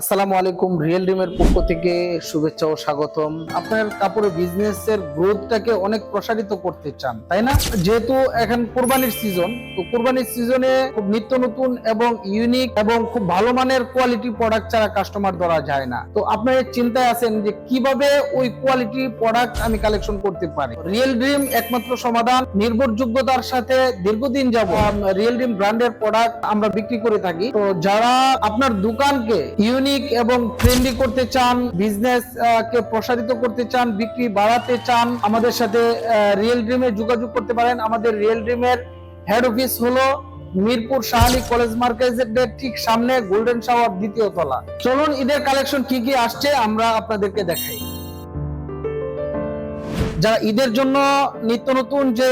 আসসালামু আলাইকুম। রিয়েল ড্রিমের পক্ষ থেকে শুভেচ্ছা ও স্বাগতম। আপনার কাপড়ের বিজনেসের গ্রোথটাকে অনেক প্রসারিত করতে চান, তাই না? যেহেতু এখন কুরবানির সিজন, তো কুরবানির সিজনে খুব নিত্য নতুন এবং ইউনিক এবং খুব ভালো মানের কোয়ালিটি প্রোডাক্ট ছাড়া কাস্টমার ধরা যায় না। তো আপনার চিন্তায় আছেন যে কিভাবে ওই কোয়ালিটি প্রোডাক্ট আমি কালেকশন করতে পারি। রিয়েল ড্রিম একমাত্র সমাধান। নির্ভরযোগ্যতার সাথে দীর্ঘদিন যাবত রিয়েল ড্রিম ব্র্যান্ডের প্রোডাক্ট আমরা বিক্রি করে থাকি। তো যারা আপনার দোকানকে ইউনিক এবং ট্রেন্ডি করতে চান, বিজনেস কে প্রসারিত করতে চান, বিক্রি বাড়াতে চান, আমাদের সাথে রিয়েল ড্রিমে যোগাযোগ করতে পারেন। আমাদের রিয়েল ড্রিমের হেড অফিস হলো মিরপুর শাহালি কলেজ মার্কেটের ঠিক সামনে, গোল্ডেন শাওয়ার দ্বিতীয় তলা। চলুন ঈদের কালেকশন কি কি আসছে আমরা আপনাদেরকে দেখাই। যারা ঈদের জন্য নিত্য নতুন যে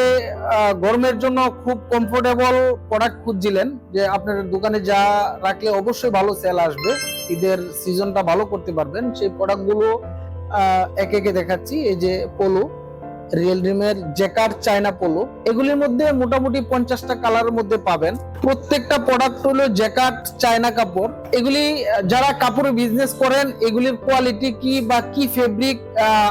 গরমের জন্য খুব কমফোর্টেবল প্রোডাক্ট খুঁজছিলেন, যে আপনার দোকানে যা রাখলে অবশ্যই ভালো সেল আসবে, ঈদের সিজনটা ভালো করতে পারবেন, সেই প্রোডাক্টগুলো একে একে দেখাচ্ছি। এই যে পোলো, রিয়েল ড্রিমের জ্যাকার্ড চায়না পোলো, এগুলির মধ্যে মোটামুটি 50টা কালারের মধ্যে পাবেন। প্রত্যেকটা প্রোডাক্ট হলো জ্যাকার্ড চায়না কাপড়। এগুলি যারা কাপড়ের বিজনেস করেন, এগুলির কোয়ালিটি কি বা কি ফেব্রিক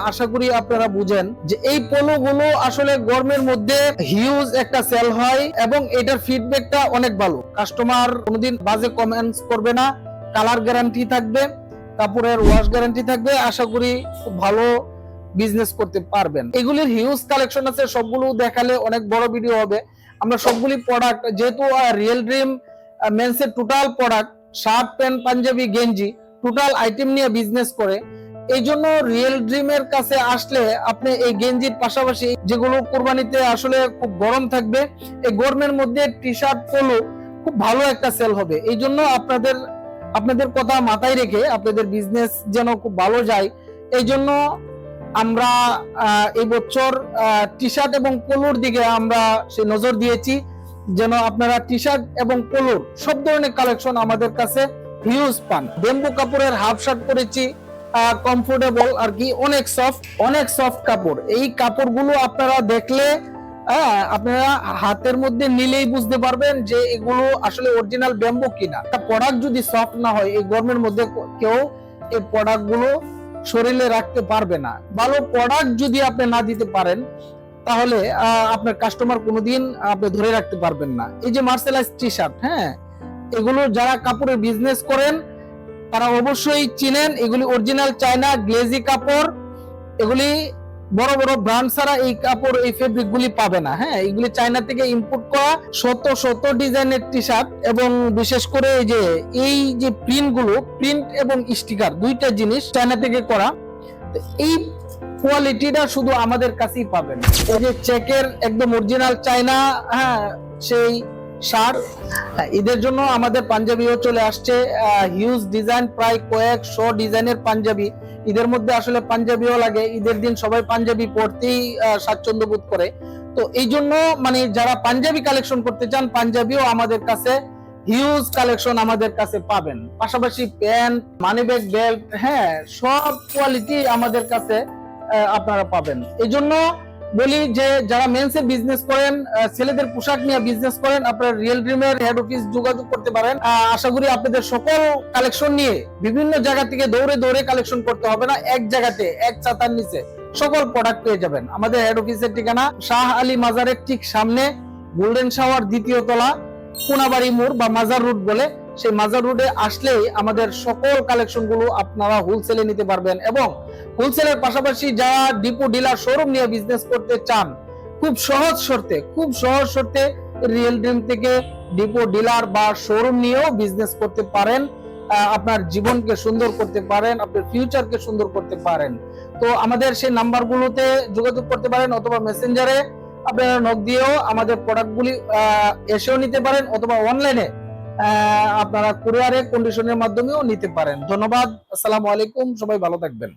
আশা করি আপনারা বুঝেন যে এই পোলো গুলো আসলে গরমের মধ্যে হিউজ একটা সেল হয় এবং এটার ফিডব্যাকটা অনেক ভালো। কাস্টমার কোনোদিন বাজে কমেন্টস করবে না, কালার গ্যারান্টি থাকবে, কাপড়ের ওয়াশ গ্যারান্টি থাকবে। আশা করি খুব ভালো বিজনেস করতে পারবেন। এগুলির হিউজ কালেকশন আছে, সবগুলো দেখালে অনেক বড় ভিডিও হবে। আমরা সবগুলি প্রোডাক্ট, যেহেতু রিয়েল ড্রিম মেন্সের total product, shirt pant panjabi গেঞ্জি টোটাল আইটেম নিয়ে বিজনেস করে, এই জন্য রিয়েল ড্রিমের কাছে আসলে আপনি এই গেঞ্জির পাশাপাশি যেগুলো কুরবানিতে আসলে খুব গরম থাকবে, এই গরমের মধ্যে টি শার্ট পোলো খুব ভালো একটা সেল হবে। এই জন্য আপনাদের কথা মাথায় রেখে আপনাদের বিজনেস যেন খুব ভালো যায়, এই জন্য আমরা এই বছর টি শার্ট এবং পোলোর দিকে আমরা সে নজর দিয়েছি, যেন আপনারা টি শার্ট এবং পোলোর সব ধরনের কালেকশন আমাদের কাছে হিউজ পান। বেম্বু কাপড়ের হাফ শার্ট পরেছি, কমফোর্টেবল আর কি, অনেক সফট কাপড়। এই কাপড়গুলো আপনারা দেখলে আপনারা হাতের মধ্যে নিলেই বুঝতে পারবেন যে এগুলো আসলে অরিজিনাল বেম্বু কিনা। প্রোডাক্ট যদি সফট না হয়, এই গরমের মধ্যে কেউ এই প্রোডাক্ট গুলো শরীরে রাখতে পারবে না। ভালো প্রোডাক্ট যদি আপনি না দিতে পারেন, তাহলে আপনার কাস্টমার কোনোদিন আপনি ধরে রাখতে পারবেন না। এই যে মার্সেলাইজ টি শার্ট, হ্যাঁ, এগুলো যারা কাপড়ের বিজনেস করেন তারা অবশ্যই চিনেন। এগুলি অরিজিনাল চায়না গ্লেজি কাপড়। এগুলি বড় বড় ব্র্যান্ড ছাড়া এই কাপড়, এই ফেব্রিক গুলি পাবে না। হ্যাঁ, এগুলি চায়না থেকে ইম্পোর্ট করা শত ডিজাইনের টি শার্ট, এবং বিশেষ করে এই যে প্রিন্ট এবং স্টিকার, দুইটা জিনিস চায়না থেকে করা। এই কোয়ালিটিটা শুধু আমাদের কাছেই পাবেন। এই যে চেকের একদম অরিজিনাল চায়না, হ্যাঁ, সেই শার্ট। ঈদের জন্য আমাদের পাঞ্জাবিও চলে আসছে, হিউজ ডিজাইন, প্রায় কয়েকশো ডিজাইনের পাঞ্জাবি। ঈদের মধ্যে আসলে পাঞ্জাবিও লাগে, ঈদের দিন সবাই পাঞ্জাবি পরতেই স্বাচ্ছন্দ্য বোধ করে। তো এই জন্য মানে যারা পাঞ্জাবি কালেকশন করতে চান, পাঞ্জাবিও আমাদের কাছে হিউজ কালেকশন আমাদের কাছে পাবেন। পাশাপাশি প্যান্ট, মানি ব্যাগ, বেল্ট, হ্যাঁ, সব কোয়ালিটি আমাদের কাছে আপনারা পাবেন। এই জন্য বলি যে যারা মেন্সের বিজনেস করেন, ছেলেদের পোশাক নিয়ে বিজনেস করেন, আপনারা রিয়েল ড্রিমের হেড অফিস যোগাযোগ করতে পারেন। আশা করি আপনাদের সকল কালেকশন নিয়ে বিভিন্ন জায়গা থেকে দৌড়ে কালেকশন করতে হবে না, এক জায়গাতে এক ছাতার নিচে সকল প্রোডাক্ট পেয়ে যাবেন। আমাদের হেড অফিসের ঠিকানা শাহ আলী মাজারের ঠিক সামনে, গোল্ডেন শাওয়ার দ্বিতীয় তলা, কোনাবাড়ি মোড় বা মাজার রুট বলে, সেই মাজার রুটে আসলেই আমাদের সকল কালেকশন গুলো আপনারা হোলসেলে নিতে পারবেন। এবং হোলসেলের পাশাপাশি যারা ডিপো ডিলার শোরুম নিয়ে বিজনেস করতে চান, খুব সহজ শর্তে রিয়েল ড্রিম থেকে ডিপো ডিলার বা শোরুম নিয়েও বিজনেস করতে পারেন। আপনার জীবনকে সুন্দর করতে পারেন, আপনার ফিউচারকে সুন্দর করতে পারেন। তো আমাদের সেই নাম্বারগুলোতে যোগাযোগ করতে পারেন, অথবা মেসেঞ্জারে আপনারা নক দিয়েও আমাদের প্রোডাক্টগুলি এসেও নিতে পারেন, অথবা অনলাইনে আপনারা কুরিয়ারে কন্ডিশনের মাধ্যমেও নিতে পারেন। ধন্যবাদ। আসসালামু আলাইকুম, সবাই ভালো থাকবেন।